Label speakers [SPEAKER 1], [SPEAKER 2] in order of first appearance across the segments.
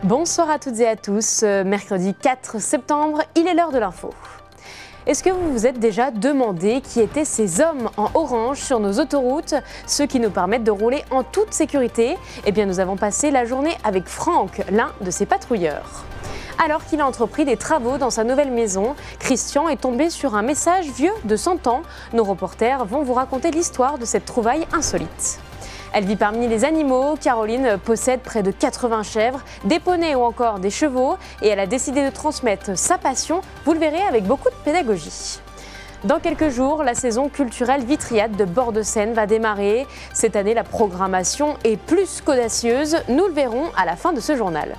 [SPEAKER 1] Bonsoir à toutes et à tous. Mercredi 4 septembre, il est l'heure de l'info. Est-ce que vous vous êtes déjà demandé qui étaient ces hommes en orange sur nos autoroutes, ceux qui nous permettent de rouler en toute sécurité? Eh bien, nous avons passé la journée avec Franck, l'un de ces patrouilleurs. Alors qu'il a entrepris des travaux dans sa nouvelle maison, Christian est tombé sur un message vieux de 100 ans. Nos reporters vont vous raconter l'histoire de cette trouvaille insolite. Elle vit parmi les animaux. Caroline possède près de 80 chèvres, des poneys ou encore des chevaux, et elle a décidé de transmettre sa passion, vous le verrez, avec beaucoup de pédagogie. Dans quelques jours, la saison culturelle Vitriade de Bord-de-Seine va démarrer. Cette année, la programmation est plus qu'audacieuse. Nous le verrons à la fin de ce journal.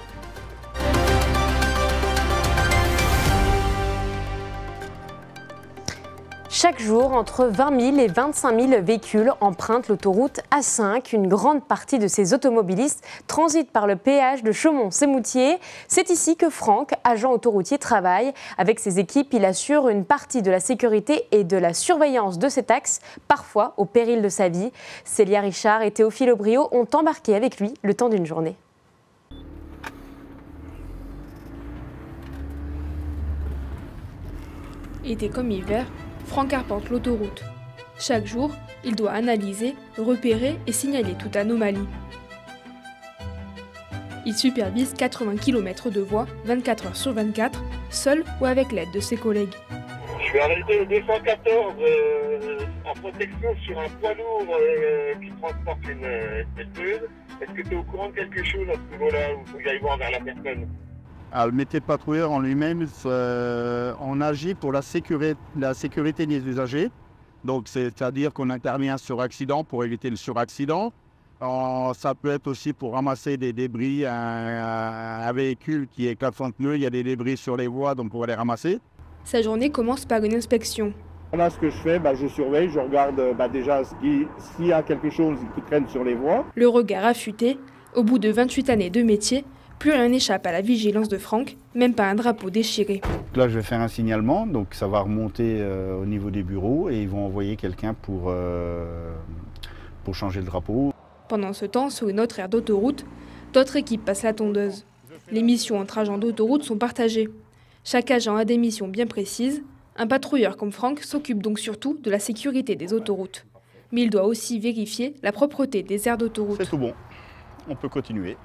[SPEAKER 1] Chaque jour, entre 20 000 et 25 000 véhicules empruntent l'autoroute A5. Une grande partie de ces automobilistes transitent par le péage de Chaumont-Sémoutier. C'est ici que Franck, agent autoroutier, travaille. Avec ses équipes, il assure une partie de la sécurité et de la surveillance de cet axe, parfois au péril de sa vie. Célia Richard et Théophile Aubrio ont embarqué avec lui le temps d'une journée.
[SPEAKER 2] Été comme hiver, Franck arpente l'autoroute. Chaque jour, il doit analyser, repérer et signaler toute anomalie. Il supervise 80 km de voies 24 heures sur 24, seul ou avec l'aide de ses collègues.
[SPEAKER 3] Je suis arrêté au 214 en protection sur un poids lourd qui transporte une pêcheuse. Est-ce que tu es au courant de quelque chose à ce niveau-là ou faut que j'aille voir vers la personne?
[SPEAKER 4] Alors, le métier de patrouilleur en lui-même, on agit pour la sécurité des usagers. Donc, c'est-à-dire qu'on intervient sur accident pour éviter le suraccident. Ça peut être aussi pour ramasser des débris. Un véhicule qui est 400 pneus, il y a des débris sur les voies, donc on va les ramasser.
[SPEAKER 2] Sa journée commence par une inspection.
[SPEAKER 4] Là, ce que je fais, je surveille, je regarde déjà s'il y a quelque chose qui traîne sur les voies.
[SPEAKER 2] Le regard affûté, au bout de 28 années de métier, plus rien n'échappe à la vigilance de Franck, même pas un drapeau déchiré.
[SPEAKER 4] Là, je vais faire un signalement, donc ça va remonter au niveau des bureaux et ils vont envoyer quelqu'un pour changer le drapeau.
[SPEAKER 2] Pendant ce temps, sur une autre aire d'autoroute, d'autres équipes passent la tondeuse. Les missions entre agents d'autoroute sont partagées. Chaque agent a des missions bien précises. Un patrouilleur comme Franck s'occupe donc surtout de la sécurité des autoroutes. Mais il doit aussi vérifier la propreté des aires d'autoroute.
[SPEAKER 4] C'est tout bon, on peut continuer.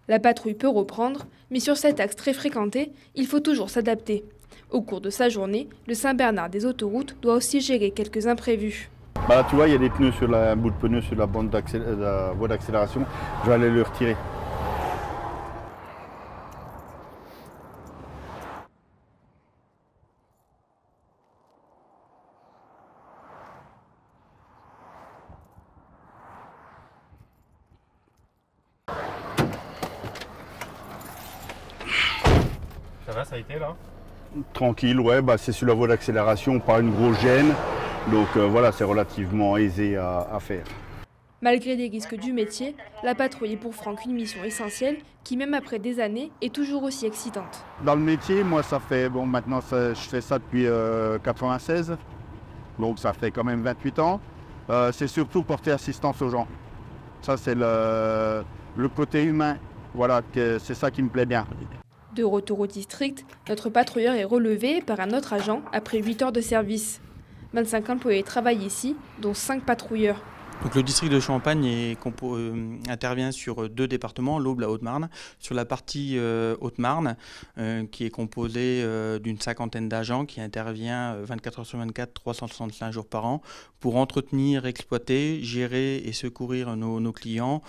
[SPEAKER 2] La patrouille peut reprendre, mais sur cet axe très fréquenté, il faut toujours s'adapter. Au cours de sa journée, le Saint-Bernard des autoroutes doit aussi gérer quelques imprévus.
[SPEAKER 4] Tu vois, il y a des pneus un bout de pneu sur la voie d'accélération. Je vais aller le retirer.
[SPEAKER 5] Ça va, ça a été là?
[SPEAKER 4] Tranquille, ouais, c'est sur la voie d'accélération, pas une grosse gêne. Donc voilà, c'est relativement aisé à faire.
[SPEAKER 2] Malgré les risques du métier, la patrouille est pour Franck une mission essentielle qui, même après des années, est toujours aussi excitante.
[SPEAKER 4] Dans le métier, moi, ça fait, maintenant, je fais ça depuis 96, donc ça fait quand même 28 ans. C'est surtout porter assistance aux gens. Ça, c'est le côté humain, voilà, c'est ça qui me plaît bien.
[SPEAKER 2] De retour au district, notre patrouilleur est relevé par un autre agent après 8 heures de service. 25 employés travaillent ici, dont 5 patrouilleurs.
[SPEAKER 6] Donc le district de Champagne intervient sur 2 départements, l'Aube, la Haute-Marne. Sur la partie Haute-Marne, qui est composée d'une 50aine d'agents qui intervient 24 heures sur 24, 365 jours par an pour entretenir, exploiter, gérer et secourir nos clients